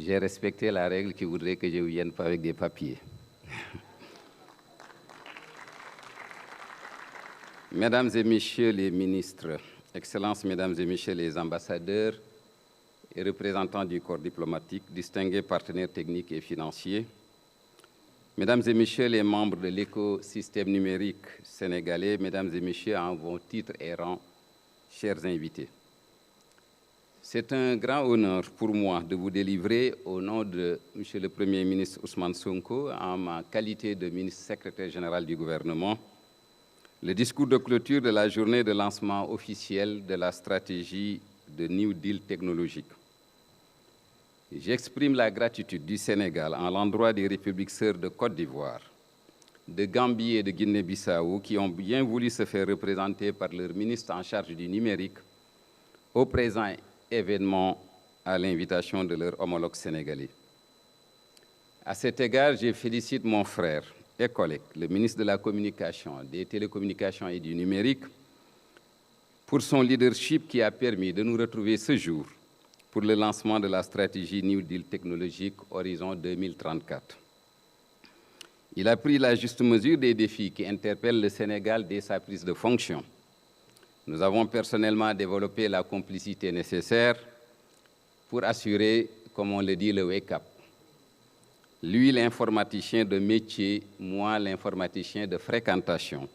J'ai respecté la règle qui voudrait que je ne vienne pas avec des papiers. Mesdames et Messieurs les ministres, Excellences, Mesdames et Messieurs les ambassadeurs et représentants du corps diplomatique, distingués partenaires techniques et financiers, Mesdames et Messieurs les membres de l'écosystème numérique sénégalais, Mesdames et Messieurs en vos titres et rangs, chers invités. C'est un grand honneur pour moi de vous délivrer au nom de M. le Premier ministre Ousmane Sonko, en ma qualité de ministre secrétaire général du gouvernement, le discours de clôture de la journée de lancement officiel de la stratégie de New Deal technologique. J'exprime la gratitude du Sénégal en l'endroit des républiques sœurs de Côte d'Ivoire, de Gambie et de Guinée-Bissau qui ont bien voulu se faire représenter par leur ministre en charge du numérique au présent événement à l'invitation de leur homologue sénégalais. À cet égard, je félicite mon frère et collègue, le ministre de la Communication, des Télécommunications et du Numérique, pour son leadership qui a permis de nous retrouver ce jour pour le lancement de la stratégie New Deal technologique Horizon 2034. Il a pris la juste mesure des défis qui interpellent le Sénégal dès sa prise de fonction. Nous avons personnellement développé la complicité nécessaire pour assurer, comme on le dit, le wake-up. Lui, l'informaticien de métier, moi, l'informaticien de fréquentation,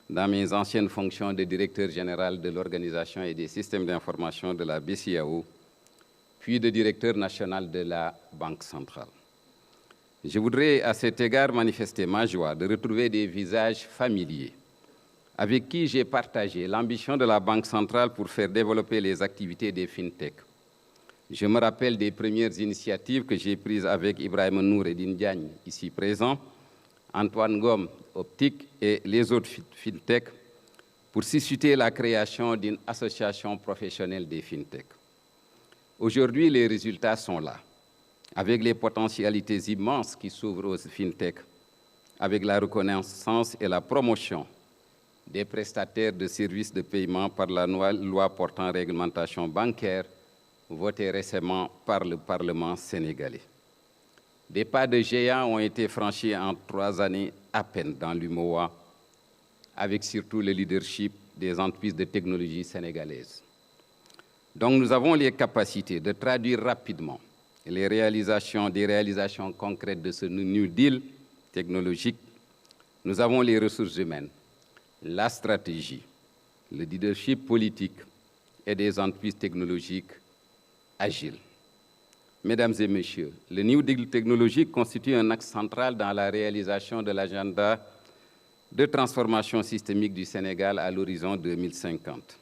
dans mes anciennes fonctions de directeur général de l'Organisation et des systèmes d'information de la BCEAO, puis de directeur national de la Banque centrale. Je voudrais à cet égard manifester ma joie de retrouver des visages familiers avec qui j'ai partagé l'ambition de la Banque centrale pour faire développer les activités des FinTech. Je me rappelle des premières initiatives que j'ai prises avec Ibrahim Nour et Diagne, ici présents, Antoine Gom, Optique et les autres FinTech, pour susciter la création d'une association professionnelle des FinTech. Aujourd'hui, les résultats sont là, avec les potentialités immenses qui s'ouvrent aux FinTech, avec la reconnaissance et la promotion des prestataires de services de paiement par la loi portant réglementation bancaire votée récemment par le Parlement sénégalais. Des pas de géant ont été franchis en 3 années à peine dans l'UMOA, avec surtout le leadership des entreprises de technologie sénégalaises. Donc nous avons les capacités de traduire rapidement des réalisations concrètes de ce New Deal technologique. Nous avons les ressources humaines, la stratégie, le leadership politique et des entreprises technologiques agiles. Mesdames et Messieurs, le New Deal technologique constitue un axe central dans la réalisation de l'agenda de transformation systémique du Sénégal à l'horizon 2050.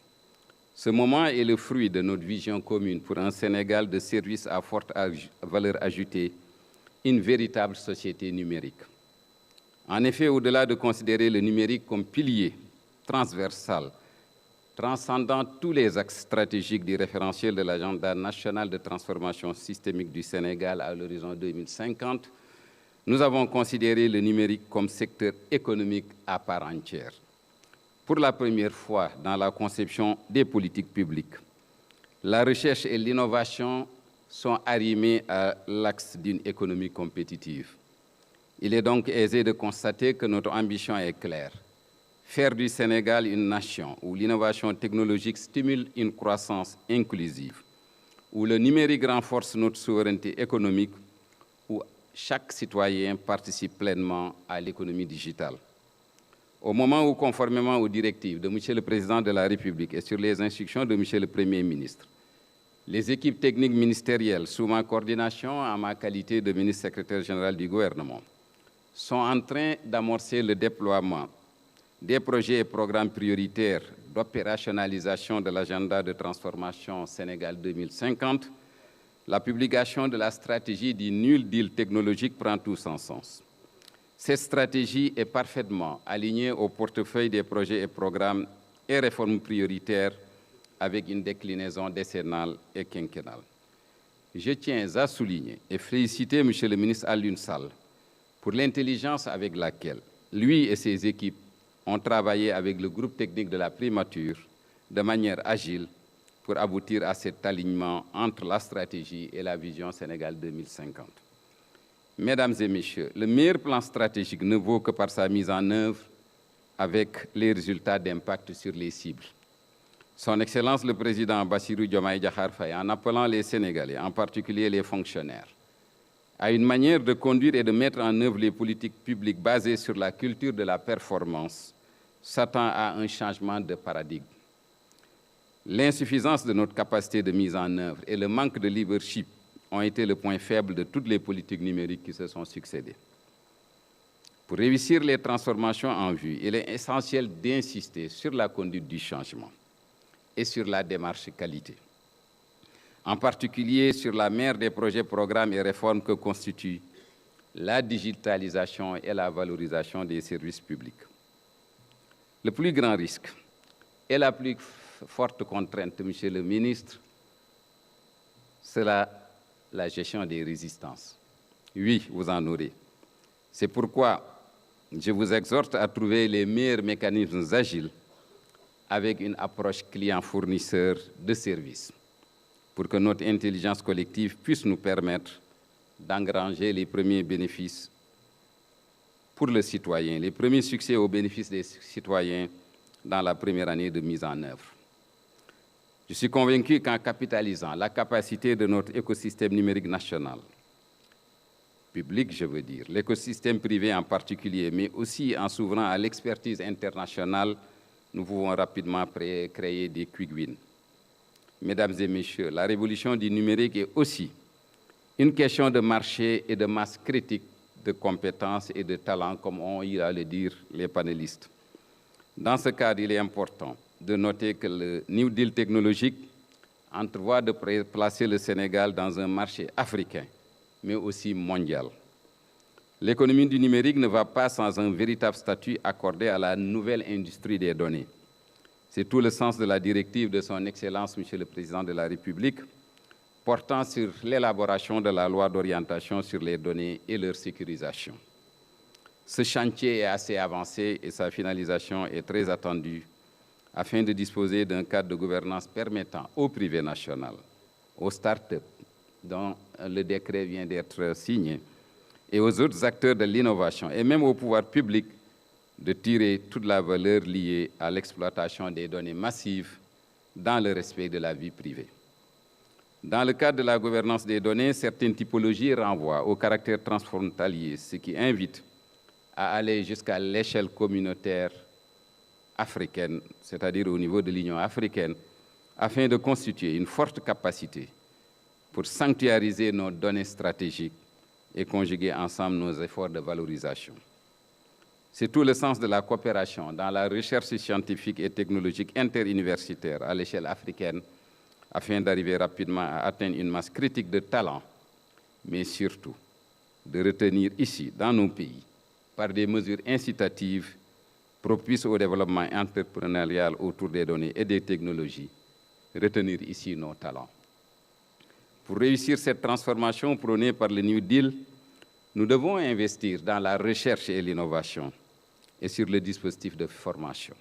Ce moment est le fruit de notre vision commune pour un Sénégal de services à forte valeur ajoutée, une véritable société numérique. En effet, au-delà de considérer le numérique comme pilier transversal, transcendant tous les axes stratégiques du référentiel de l'agenda national de transformation systémique du Sénégal à l'horizon 2050, nous avons considéré le numérique comme secteur économique à part entière. Pour la première fois dans la conception des politiques publiques, la recherche et l'innovation sont arrimées à l'axe d'une économie compétitive. Il est donc aisé de constater que notre ambition est claire. Faire du Sénégal une nation où l'innovation technologique stimule une croissance inclusive, où le numérique renforce notre souveraineté économique, où chaque citoyen participe pleinement à l'économie digitale. Au moment où, conformément aux directives de M. le Président de la République et sur les instructions de M. le Premier ministre, les équipes techniques ministérielles, sous ma coordination en ma qualité de ministre secrétaire général du gouvernement, sont en train d'amorcer le déploiement des projets et programmes prioritaires d'opérationnalisation de l'agenda de transformation Sénégal 2050, la publication de la stratégie du New Deal technologique prend tout son sens. Cette stratégie est parfaitement alignée au portefeuille des projets et programmes et réformes prioritaires avec une déclinaison décennale et quinquennale. Je tiens à souligner et féliciter M. le ministre Alioune Sall pour l'intelligence avec laquelle lui et ses équipes ont travaillé avec le groupe technique de la primature de manière agile, pour aboutir à cet alignement entre la stratégie et la vision Sénégal 2050. Mesdames et messieurs, le meilleur plan stratégique ne vaut que par sa mise en œuvre avec les résultats d'impact sur les cibles. Son Excellence le Président Bassirou Diomaye Diakhar Faye, en appelant les Sénégalais, en particulier les fonctionnaires, à une manière de conduire et de mettre en œuvre les politiques publiques basées sur la culture de la performance, s'attend à un changement de paradigme. L'insuffisance de notre capacité de mise en œuvre et le manque de leadership ont été le point faible de toutes les politiques numériques qui se sont succédées. Pour réussir les transformations en vue, il est essentiel d'insister sur la conduite du changement et sur la démarche qualité, en particulier sur la mère des projets, programmes et réformes que constituent la digitalisation et la valorisation des services publics. Le plus grand risque et la plus forte contrainte, Monsieur le ministre, c'est la gestion des résistances. Oui, vous en aurez. C'est pourquoi je vous exhorte à trouver les meilleurs mécanismes agiles avec une approche client-fournisseur de services pour que notre intelligence collective puisse nous permettre d'engranger les premiers bénéfices pour le citoyen, les premiers succès au bénéfice des citoyens dans la première année de mise en œuvre. Je suis convaincu qu'en capitalisant la capacité de notre écosystème numérique national, public, je veux dire, l'écosystème privé en particulier, mais aussi en s'ouvrant à l'expertise internationale, nous pouvons rapidement créer des quick wins. Mesdames et messieurs, la révolution du numérique est aussi une question de marché et de masse critique de compétences et de talents, comme ont eu à le dire les panélistes. Dans ce cadre, il est important de noter que le New Deal technologique entrevoit de placer le Sénégal dans un marché africain, mais aussi mondial. L'économie du numérique ne va pas sans un véritable statut accordé à la nouvelle industrie des données. C'est tout le sens de la directive de son Excellence, Monsieur le Président de la République, portant sur l'élaboration de la loi d'orientation sur les données et leur sécurisation. Ce chantier est assez avancé et sa finalisation est très attendue afin de disposer d'un cadre de gouvernance permettant au privé national, aux start-up, dont le décret vient d'être signé, et aux autres acteurs de l'innovation, et même au pouvoir public, de tirer toute la valeur liée à l'exploitation des données massives dans le respect de la vie privée. Dans le cadre de la gouvernance des données, certaines typologies renvoient au caractère transfrontalier, ce qui invite à aller jusqu'à l'échelle communautaire africaine, c'est-à-dire au niveau de l'Union africaine, afin de constituer une forte capacité pour sanctuariser nos données stratégiques et conjuguer ensemble nos efforts de valorisation. C'est tout le sens de la coopération dans la recherche scientifique et technologique interuniversitaire à l'échelle africaine, afin d'arriver rapidement à atteindre une masse critique de talents, mais surtout de retenir ici, dans nos pays, par des mesures incitatives propices au développement entrepreneurial autour des données et des technologies, retenir ici nos talents. Pour réussir cette transformation prônée par le New Deal, nous devons investir dans la recherche et l'innovation et sur le dispositif de formation.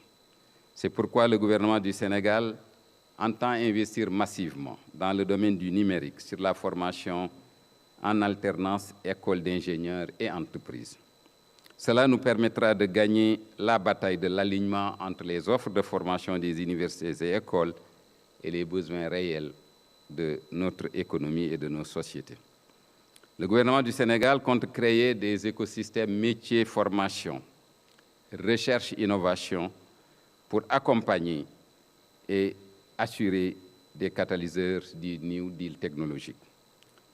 C'est pourquoi le gouvernement du Sénégal entend investir massivement dans le domaine du numérique, sur la formation en alternance école d'ingénieurs et entreprises. Cela nous permettra de gagner la bataille de l'alignement entre les offres de formation des universités et écoles et les besoins réels de notre économie et de nos sociétés. Le gouvernement du Sénégal compte créer des écosystèmes métiers, formation, recherche, innovation pour accompagner et assurer des catalyseurs du New Deal technologique.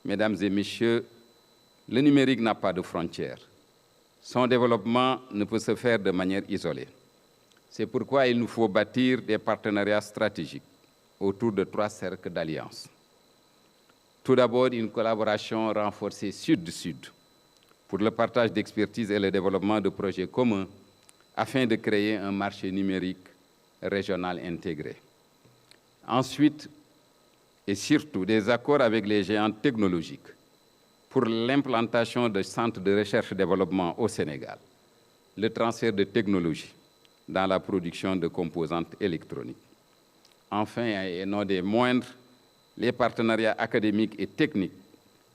Mesdames et messieurs, le numérique n'a pas de frontières. Son développement ne peut se faire de manière isolée. C'est pourquoi il nous faut bâtir des partenariats stratégiques autour de 3 cercles d'alliance. Tout d'abord, une collaboration renforcée sud-sud pour le partage d'expertise et le développement de projets communs afin de créer un marché numérique régional intégré. Ensuite, et surtout, des accords avec les géants technologiques pour l'implantation de centres de recherche et développement au Sénégal, le transfert de technologies dans la production de composantes électroniques. enfin, et non des moindres, les partenariats académiques et techniques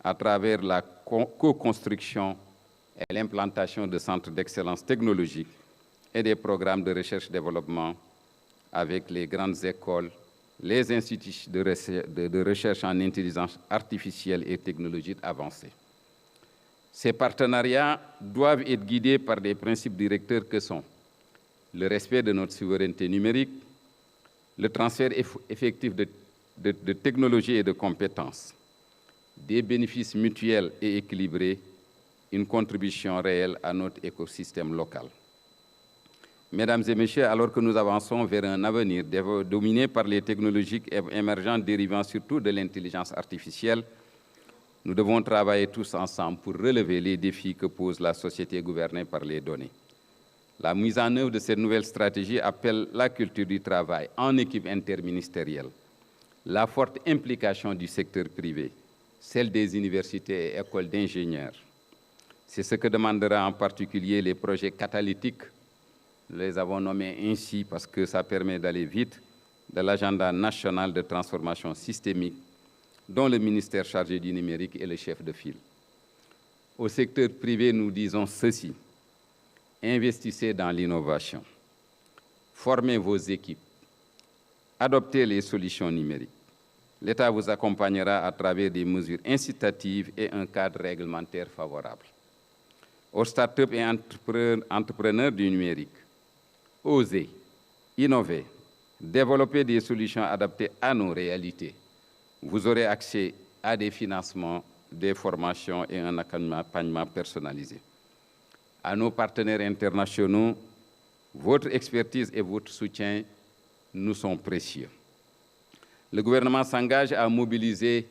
à travers la co-construction et l'implantation de centres d'excellence technologique et des programmes de recherche-développement avec les grandes écoles, les instituts de recherche en intelligence artificielle et technologies avancées. Ces partenariats doivent être guidés par des principes directeurs que sont le respect de notre souveraineté numérique, le transfert effectif de technologies et de compétences, des bénéfices mutuels et équilibrés, une contribution réelle à notre écosystème local. Mesdames et messieurs, alors que nous avançons vers un avenir dominé par les technologies émergentes dérivant surtout de l'intelligence artificielle, nous devons travailler tous ensemble pour relever les défis que pose la société gouvernée par les données. La mise en œuvre de cette nouvelle stratégie appelle la culture du travail en équipe interministérielle, la forte implication du secteur privé, celle des universités et écoles d'ingénieurs. C'est ce que demandera en particulier les projets catalytiques. Nous les avons nommés ainsi parce que ça permet d'aller vite de l'agenda national de transformation systémique dont le ministère chargé du numérique est le chef de file. Au secteur privé, nous disons ceci: investissez dans l'innovation, formez vos équipes, adoptez les solutions numériques. L'État vous accompagnera à travers des mesures incitatives et un cadre réglementaire favorable. Aux start-up et entrepreneurs du numérique, osez, innover, développer des solutions adaptées à nos réalités. Vous aurez accès à des financements, des formations et un accompagnement personnalisé. À nos partenaires internationaux, votre expertise et votre soutien nous sont précieux. Le gouvernement s'engage à mobiliser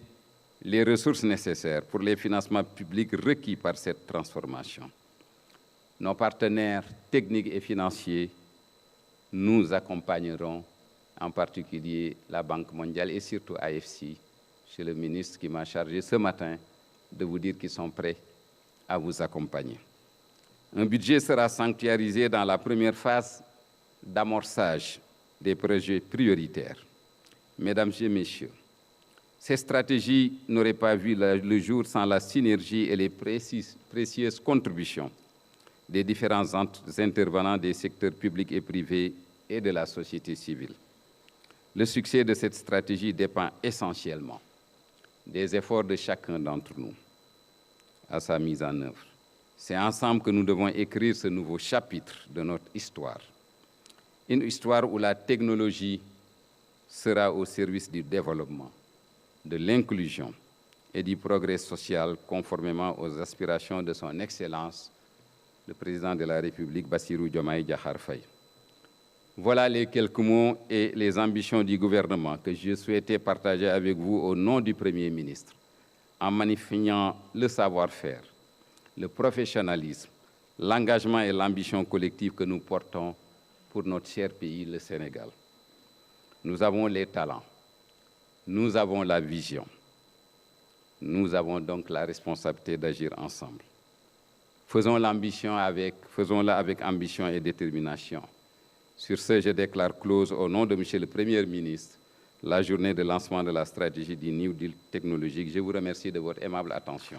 les ressources nécessaires pour les financements publics requis par cette transformation. Nos partenaires techniques et financiers nous accompagneront, en particulier la Banque mondiale et surtout AFC, chez le ministre qui m'a chargé ce matin de vous dire qu'ils sont prêts à vous accompagner. Un budget sera sanctuarisé dans la première phase d'amorçage des projets prioritaires. Mesdames et messieurs, ces stratégies n'auraient pas vu le jour sans la synergie et les précieuses contributions des différents intervenants des secteurs publics et privés et de la société civile. Le succès de cette stratégie dépend essentiellement des efforts de chacun d'entre nous à sa mise en œuvre. C'est ensemble que nous devons écrire ce nouveau chapitre de notre histoire. Une histoire où la technologie sera au service du développement, de l'inclusion et du progrès social conformément aux aspirations de son Excellence, le Président de la République, Bassirou Diomaye Diakhar Faye. Voilà les quelques mots et les ambitions du gouvernement que je souhaitais partager avec vous au nom du Premier ministre, en magnifiant le savoir-faire, le professionnalisme, l'engagement et l'ambition collective que nous portons pour notre cher pays, le Sénégal. Nous avons les talents, nous avons la vision, nous avons donc la responsabilité d'agir ensemble. Faisons-la avec ambition et détermination. Sur ce, je déclare close au nom de M. le Premier ministre la journée de lancement de la stratégie du New Deal technologique. Je vous remercie de votre aimable attention.